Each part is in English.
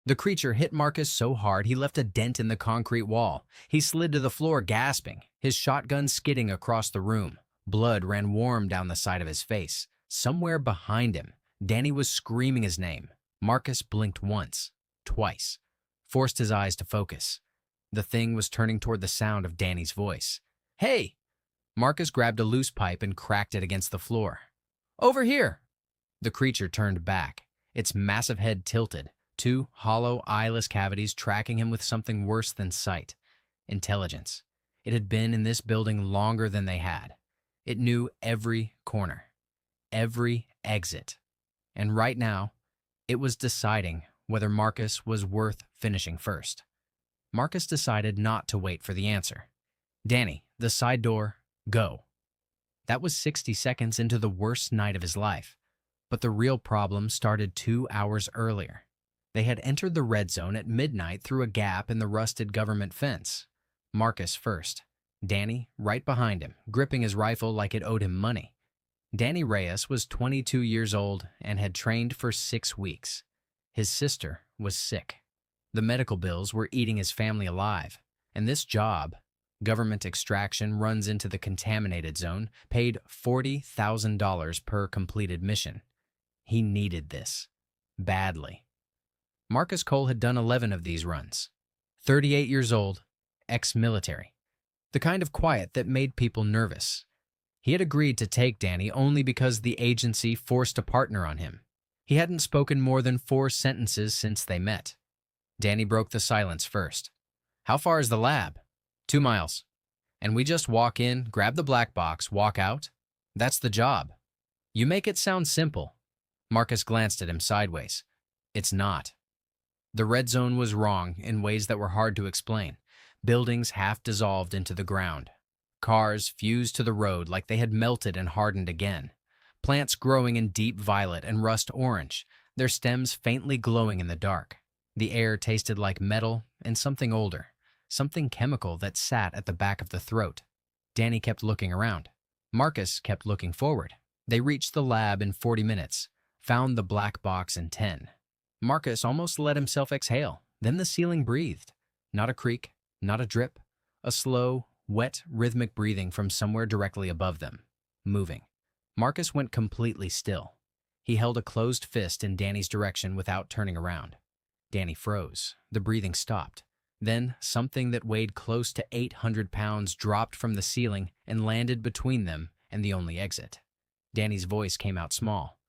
The creature hit Marcus so hard he left a dent in the concrete wall. He slid to the floor gasping, his shotgun skidding across the room. Blood ran warm down the side of his face. Somewhere behind him, Danny was screaming his name. Marcus blinked once, twice, forced his eyes to focus. The thing was turning toward the sound of Danny's voice. "Hey!" Marcus grabbed a loose pipe and cracked it against the floor. "Over here!" The creature turned back, its massive head tilted, two hollow, eyeless cavities tracking him with something worse than sight. Intelligence. It had been in this building longer than they had. It knew every corner, every exit. And right now, it was deciding whether Marcus was worth finishing first. Marcus decided not to wait for the answer. "Danny, the side door, go." That was 60 seconds into the worst night of his life. But the real problem started 2 hours earlier. They had entered the red zone at midnight through a gap in the rusted government fence. Marcus first. Danny right behind him, gripping his rifle like it owed him money. Danny Reyes was 22 years old and had trained for 6 weeks. His sister was sick. The medical bills were eating his family alive. And this job, government extraction, runs into the contaminated zone, paid $40,000 per completed mission. He needed this. Badly. Marcus Cole had done 11 of these runs. 38 years old, ex-military. The kind of quiet that made people nervous. He had agreed to take Danny only because the agency forced a partner on him. He hadn't spoken more than 4 sentences since they met. Danny broke the silence first. "How far is the lab?" 2 miles. "And we just walk in, grab the black box, walk out? That's the job." "You make it sound simple." Marcus glanced at him sideways. "It's not." The red zone was wrong in ways that were hard to explain. Buildings half dissolved into the ground. Cars fused to the road like they had melted and hardened again. Plants growing in deep violet and rust orange, their stems faintly glowing in the dark. The air tasted like metal and something older, something chemical that sat at the back of the throat. Danny kept looking around. Marcus kept looking forward. They reached the lab in 40 minutes, found the black box in 10. Marcus almost let himself exhale. Then the ceiling breathed. Not a creak, not a drip. A slow, wet, rhythmic breathing from somewhere directly above them. Moving. Marcus went completely still. He held a closed fist in Danny's direction without turning around. Danny froze. The breathing stopped. Then something that weighed close to 800 pounds dropped from the ceiling and landed between them and the only exit. Danny's voice came out small.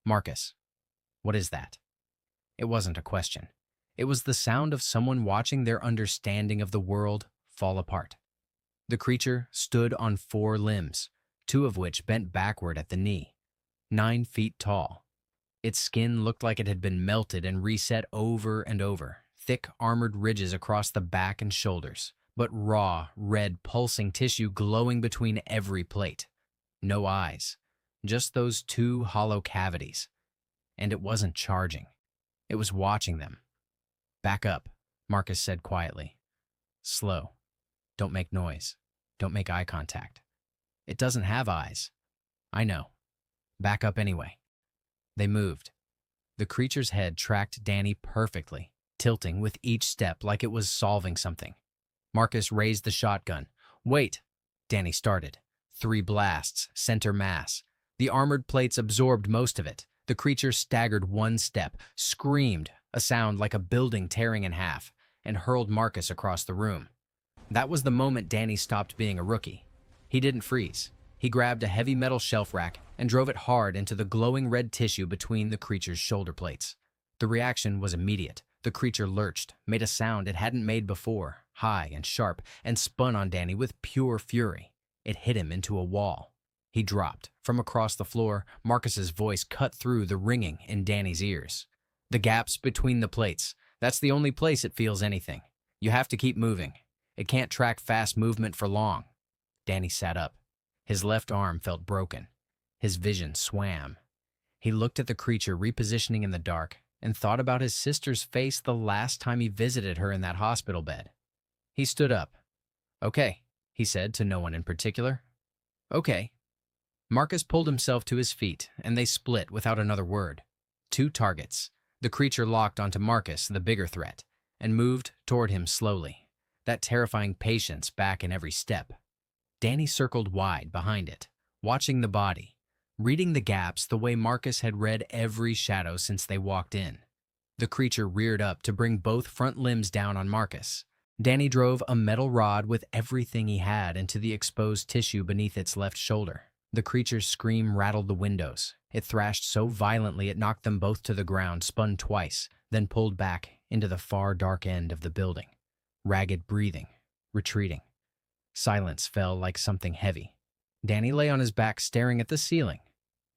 "Marcus, what is that?" It wasn't a question. It was the sound of someone watching their understanding of the world fall apart. The creature stood on 4 limbs, 2 of which bent backward at the knee, 9 feet tall. Its skin looked like it had been melted and reset over and over, thick armored ridges across the back and shoulders, but raw, red, pulsing tissue glowing between every plate. No eyes, just those 2 hollow cavities. And it wasn't charging. It was watching them. "Back up," Marcus said quietly. "Slow. Don't make noise. Don't make eye contact. It doesn't have eyes." "I know. Back up anyway." They moved. The creature's head tracked Danny perfectly, tilting with each step like it was solving something. Marcus raised the shotgun. "Wait," Danny started. 3 blasts, center mass. The armored plates absorbed most of it. The creature staggered 1 step, screamed, a sound like a building tearing in half, and hurled Marcus across the room. That was the moment Danny stopped being a rookie. He didn't freeze. He grabbed a heavy metal shelf rack and drove it hard into the glowing red tissue between the creature's shoulder plates. The reaction was immediate. The creature lurched, made a sound it hadn't made before, high and sharp, and spun on Danny with pure fury. It hit him into a wall. He dropped. From across the floor, Marcus's voice cut through the ringing in Danny's ears. "The gaps between the plates. That's the only place it feels anything. You have to keep moving. It can't track fast movement for long." Danny sat up. His left arm felt broken. His vision swam. He looked at the creature repositioning in the dark and thought about his sister's face the last time he visited her in that hospital bed. He stood up. "Okay," he said to no one in particular. "Okay." Marcus pulled himself to his feet, and they split without another word. 2 targets. The creature locked onto Marcus, the bigger threat, and moved toward him slowly, that terrifying patience back in every step. Danny circled wide behind it, watching the body, reading the gaps the way Marcus had read every shadow since they walked in. The creature reared up to bring both front limbs down on Marcus. Danny drove a metal rod with everything he had into the exposed tissue beneath its left shoulder. The creature's scream rattled the windows. It thrashed so violently it knocked them both to the ground, spun twice, then pulled back into the far dark end of the building. Ragged breathing, retreating. Silence fell like something heavy. Danny lay on his back staring at the ceiling.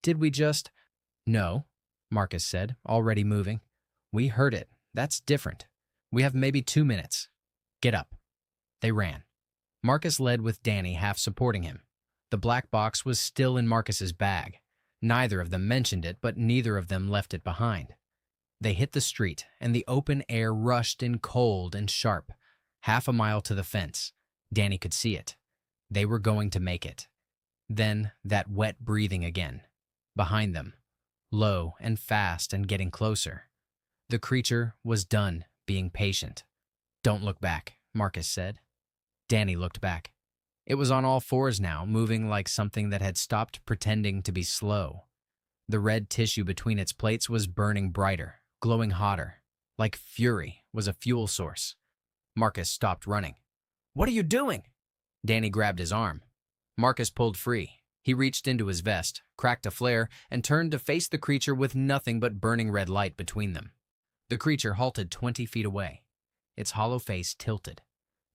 "Did we just—" "No," Marcus said, already moving. "We heard it. That's different. We have maybe 2 minutes. Get up." They ran. Marcus led with Danny half supporting him. The black box was still in Marcus's bag. Neither of them mentioned it, but neither of them left it behind. They hit the street, and the open air rushed in cold and sharp. Half a mile to the fence. Danny could see it. They were going to make it. Then that wet breathing again. Behind them. Low and fast and getting closer. The creature was done being patient. "Don't look back," Marcus said. Danny looked back. It was on all fours now, moving like something that had stopped pretending to be slow. The red tissue between its plates was burning brighter, glowing hotter, like fury was a fuel source. Marcus stopped running. "What are you doing?" Danny grabbed his arm. Marcus pulled free. He reached into his vest, cracked a flare, and turned to face the creature with nothing but burning red light between them. The creature halted 20 feet away. Its hollow face tilted.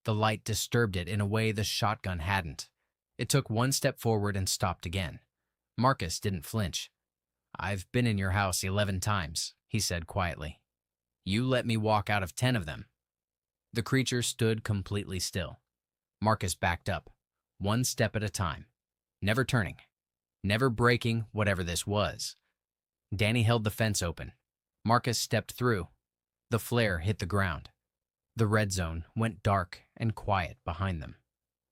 The light disturbed it in a way the shotgun hadn't. It took one step forward and stopped again. Marcus didn't flinch. "I've been in your house 11 times, he said quietly. "You let me walk out of 10 of them." The creature stood completely still. Marcus backed up, one step at a time, never turning, never breaking whatever this was. Danny held the fence open. Marcus stepped through. The flare hit the ground. The red zone went dark and quiet behind them.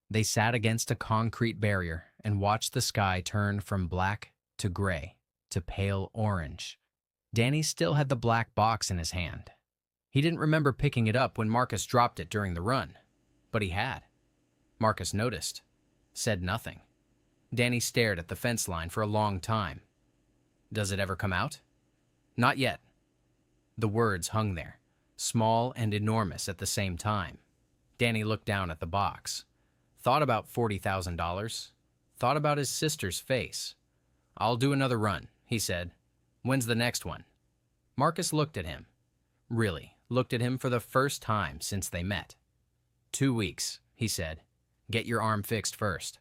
They sat against a concrete barrier and watched the sky turn from black to gray to pale orange. Danny still had the black box in his hand. He didn't remember picking it up when Marcus dropped it during the run, but he had. Marcus noticed, said nothing. Danny stared at the fence line for a long time. "Does it ever come out?" "Not yet." The words hung there, small and enormous at the same time. Danny looked down at the box. Thought about $40,000. Thought about his sister's face. "I'll do another run," he said. "When's the next one?" Marcus looked at him. Really, looked at him for the first time since they met. 2 weeks, he said. "Get your arm fixed first."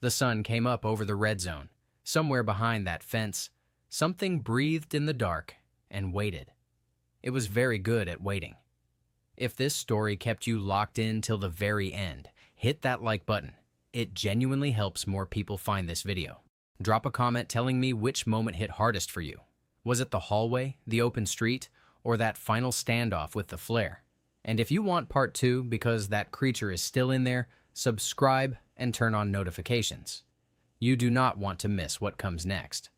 The sun came up over the red zone. Somewhere behind that fence, something breathed in the dark and waited. It was very good at waiting. If this story kept you locked in till the very end, hit that like button. It genuinely helps more people find this video. Drop a comment telling me which moment hit hardest for you. Was it the hallway, the open street, or that final standoff with the flare? And if you want part 2 because that creature is still in there, subscribe and turn on notifications. You do not want to miss what comes next.